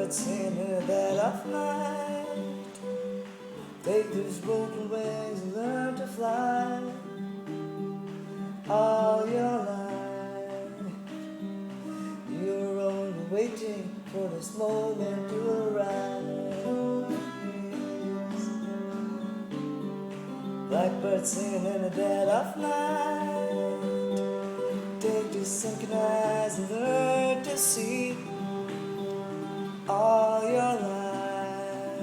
Blackbirds in the dead of night, take these broken wings and learn to fly. All your life, you're only waiting for this moment to arise. Blackbirds singing in the dead of night, take to sinking eyes and learn to see. All your life,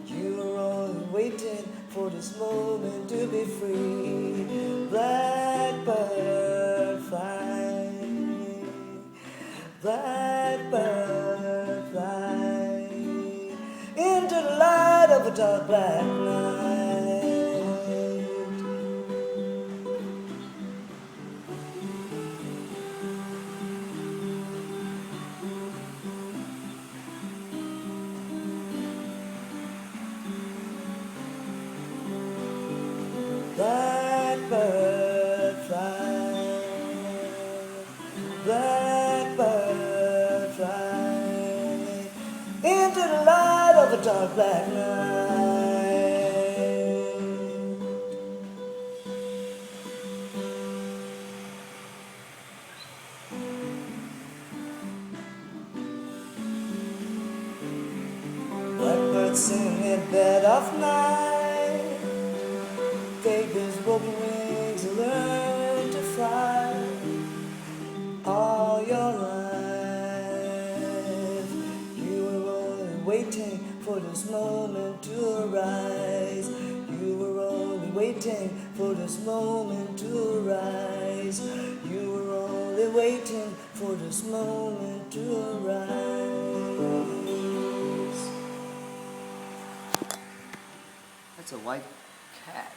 you're only waiting for this moment to be free. Blackbird fly, blackbird fly into the light of a dark black night. Blackbird fly, blackbird fly into the light of a dark black night. Blackbird sing in dead of night, take these broken wings and learn to fly. All your life, you were only waiting for this moment to arise. You were only waiting for this moment to arise. You were only waiting for this moment to arise. That's a white cat.